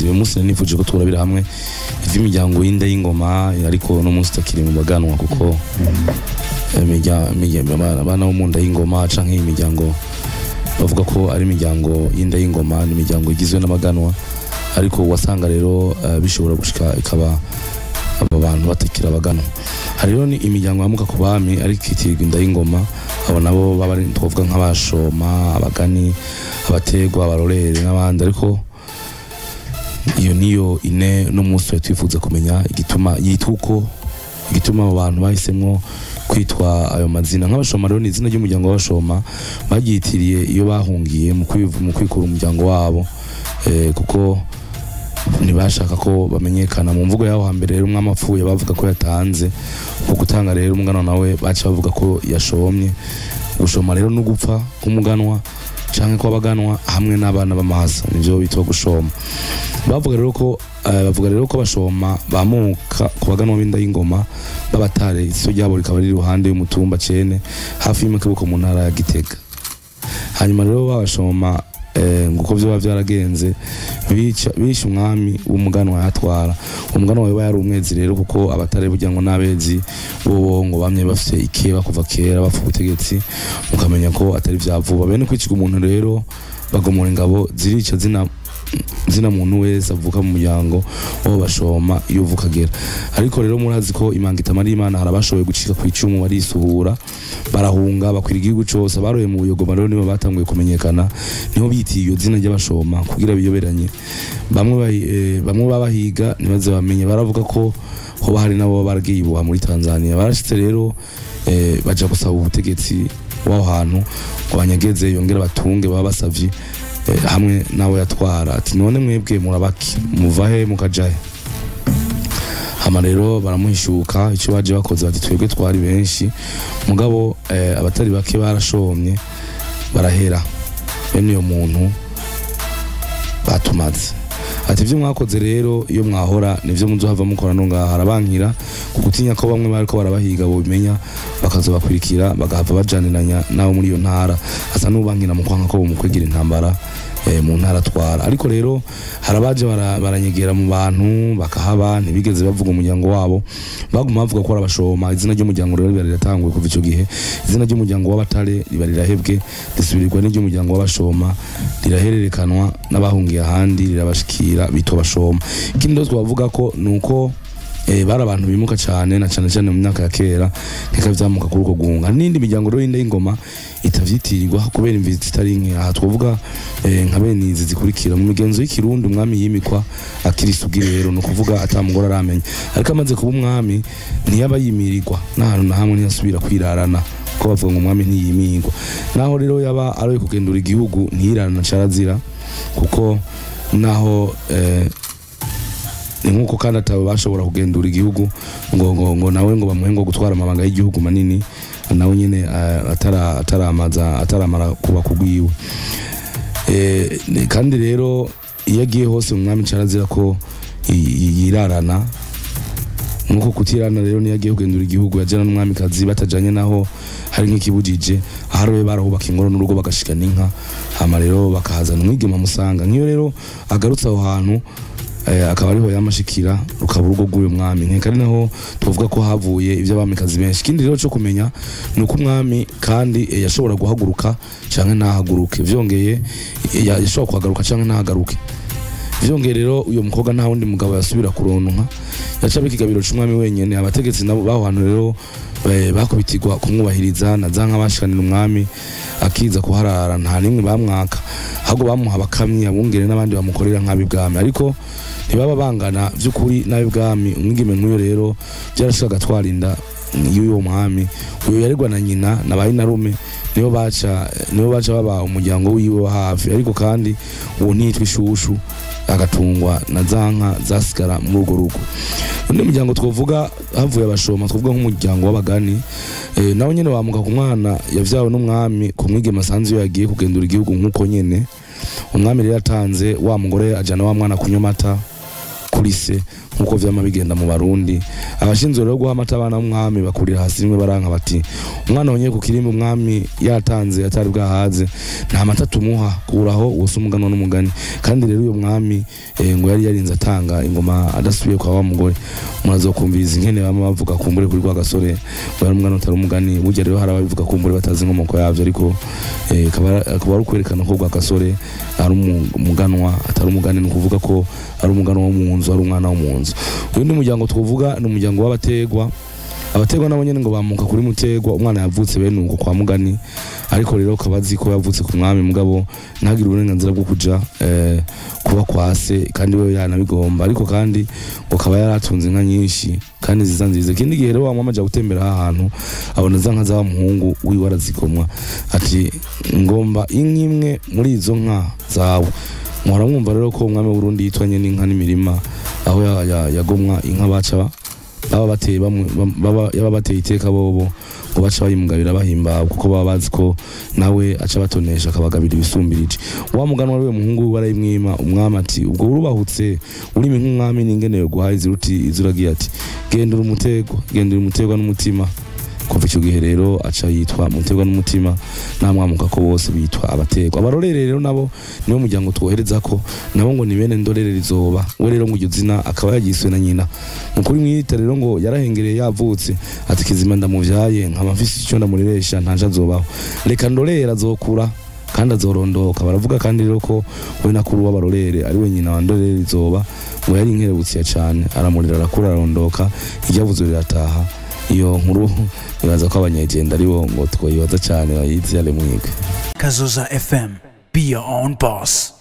n'abandi uyu munsi nifuje ko turabira hamwe ivy'imiryango y'inda y'ingoma ariko no munsi takiri mu baganwa kuko abana bo mu nda y'ingoma canke imiryango bavuga ko ari imiryango y'inda y'ingoma ni imiryango igizwe n'amaganwa ariko wasanga rero bishobora gushika ikaba aba bantu batakira abaganwa hariho ni imiryango yamuka ku bami ariko itirwa inda y'ingoma abo nabo baba ari twovuga nk'abashoma abagani abategwa abarorere n'abandi ariko iyo niyo ine no munsi twifuza kumenya igituma yituko igituma abo bantu bahisemwo kwitwa ayo mazina nk'abashoma rero ni izina ry'umuryango w'abashoma bagitiriye iyo bahungiye mu kwikura umuryango wabo kuko ntibashaka ko bamenyekana mu mvugo yaho hambere rero umwami apfuye bavuga ko yatanze uko gutanga rero umuganwa nawe baca bavuga ko yashomye gushoma rero no gupfa k'umuganwa canke ko abaganwa hamwe n'abana b'amahasa nivyo bitwa gushoma bavuga rero ko bashoma bamuka ku baganwa b'inda y'ingoma babatare iso ryabo rikaba riri ruhande y'umutumba cene hafi y'umukebuko mu ntara ya Gitega hanyuma rero babashoma nguko vyo byaragenze bisha umwami w'umuganwa yatwara umuganwa we yari umwezi rero kuko abatare buryango n'abezi bo ngo bamye bafite ikeba kuva kera bapfa ubutegetsi mukamenya ko atari vyavuba bene kwicika umuntu rero bagomora ingabo zirica zina muntu wese avuka mu muryango wo bashoma iyo uvukagera ariko rero murazi ko imangita mari imana harabashoboye gucika ku icumu barisuhura barahunga bakwira igihugu cyose baroye mu buyogoma rero nibo batanguye kumenyekana niho bitiye iyo zina ry'abashoma kugira biyoberanye bamwe babahiga nibaze bamenye baravuga ko hoba hari nabo baragiye ibuha muri Tanzania barashitse rero baja gusaba ubutegetsi w'aho hantu ngo banyageze yongera batunge baba basavye hamwe nawe yatwara ati none mwebwe murabaki muvahe mukajahe hama rero baramuhishuka icyo baje bakoze bati twebwe twari benshi mugabo abatari bake barashomye barahera bene uyo muntu batumaze ati ivyo mwakoze rero iyo mwahora nivyo muzohava mukora no ngaha harabankira kugutinya ko bamwe bariko barabahiga bo bimenya bakazobakurikira bagahava bajaniranya nawo muri iyo ntara asa n'ubankira mu kwanka ko bumukwegera intambara mu ntara twara ariko rero harabaje baranyegera mu bantu bakahaba ntibigeze bavuga umuryango wabo baguma bavuga ko arabashoma izina ry'umuryango rero biratanguye kuva ico gihe izina ry'umuryango w'abatare ribarahebwe risubirirwa n'iry'umuryango w'abashoma rirahererekanwa n'abahungiye ahandi rirabashikira bito bashoma ikindi ndo twavuga ko nuko bara abantu bimuka cyane na cyane mu myaka ya kera ntikavyamuka kuri uko guhunga n'indi miryango rero y'inda y'ingoma itavyitirirwa kubera imvizi zitari nke aha twavuga nka bene izi zikurikira mu migenzo y'ikirundi umwami yimikwa akirisugi rero no kuvuga atamugora aramenya ariko amaze kuba umwami ntiyaba yimirirwa n'ahantu na hamwe ntiyasubira kwirarana ko bavuga ngo umwami ntiyimirwa naho rero yaba aroye kugendura igihugu ntiyirarana carazira kuko naho nkuko kandi atawe bashobora kugendura igihugu ngo nawe ngo bamuhe ngo gutwara amabanga y'igihugu manini nawe nyene ataramara kuba kugwiwe kandi rero iyo agiye hose umwami carazira ko yirarana nkuko kutirana rero niyo agiye kugendura igihugu yajana n'umwami kazi batajanye naho hari nk'ikibujije aharoye barahubaka ingoro n'urugo bagashika n'inka hama rero bakahazana umwigema musanga nk'iyo rero agarutse aho hantu akaba ariho yamashikira rukaba urugo rw'uyu mwami nk'ekari naho tuvuga ko havuye ivyo abamikazi benshi ikindi rero cyo kumenya nuko umwami kandi yashobora guhaguruka canke ntahaguruke vyongeye yashobora kuhagaruka canke ntahagaruke vyongeye rero uyo mukobwa nta wundi mugabo yasubira kuronka yaca bikigabiro c'umwami wenyene abategetsi nabo baho hantu rero bakubitirwa kumwubahiriza na zanka bashikanira umwami akiza kuharara nta nimwe bamwaka ahubwo bamuha bakamyi abungere n'abandi bamukorera nk'abibwami ariko ntibaba bangana by'ukuri n'abibwami umwigeme nk'uyo rero byarashaka gatwarinda y'uwo mwami uyo yaregwa na nyina na bayinarume nibo baca baba umuryango wiwe wa hafi ariko kandi uwo ntiyitwa ishushu agatungwa na zanka zasigara muri urwo rugo undi muryango twovuga havuye abashoma twovuga nk'umuryango w'abagani nawe nyene wamuka ku mwana yavyawe n'umwami ku mwigeme asanzwe yagiye kugendura igihugu nk'uko nyene umwami rero yatanze wa mugore ajana wa mwana kunywa amata ku kuri se nkuko vyama bigenda mu Barundi. Abashinzwe rero guha amata abana umwami bakurira hasi rimwe baranka bati umwana wonye ku kirimba umwami yatanze atari bwahaze nta mata tumuha kuraho wose umugano n'umugani. Kandi rero uyo mwami ngo yari yarinze atanga ingoma adasubiye kwa wa mugore. Murazokumviriza inkene bama bavuga kumbure kuri kwa gasore ngo yari umugano utari umugani. Burya rero hari ababivuga kumbure batazi inkomoko yavyo, ariko akaba ari kwerekana ko kwa gasore ari umuganwa atari umugani, ni kuvuga ko ari umugano wo mu nzu, ari umwana wo mu nzu. Undi muryango twovuga ni umuryango w'abategwa. Abategwa nabo nyene ngo bamuka kuri Mutegwa, umwana yavutse bene uko kwa mugani, ariko rero kabazi ko yavutse ku mwami mugabo ntagire uburenganzira bwo kuja kuba kwase, kandi we yanabigomba, ariko kandi ngo kaba yaratunze inka nyinshi kandi ziza nziza. Ikindi gihe rero wamamaje gutembera ahantu abona za nka za muhungu wiwe arazikomwa ati ngomba inkimwe muri izo nka zawe. Muhora mwumva rero ko umwami w'Urundi yitwanye n'inka n'imirima, aho yagomwa inka baca baba bateye iteka bobo ngo baca bayimugabira bahimba, kuko baba bazi ko nawe aca batonesha akabagabira ibisumbirije. Wa muganwa rero muhungu barayimwima, umwami ati ubwo urubahutse urimi nk'umwami n'ingene guhaye ziruti izuragiye ati gendera umutegwa n'umutima. Kuva icyo gihe rero aca yitwa Mutegwa n'umutima, namwamuka ko bose bitwa abategwa. Abarorere rero nabo niwo muryango twohereza ko nabo ngo ni bene ndorere rizoba. We rero ngo iryo zina akaba yagiswe na nyina. Mukuri mwita rero ngo yarahengereye yavutse ati kizima ndamuvyaye nkaba mfise icyo ndamureresha ntanje azobaho, reka ndorera azokura kandi azorondoka. Baravuga kandi rero ko we nakuru w'abarorere ari we nyina wa ndorere rizoba, ngo yari inkerebutsiye cyane, aramurira arakura ararondoka, iryavuzo rirataha. Iyo nkuru ibaza ko abanyegenda aribo ngo twoyibaza cyane bayizi yale mwiga. Kazoza FM, be your own boss.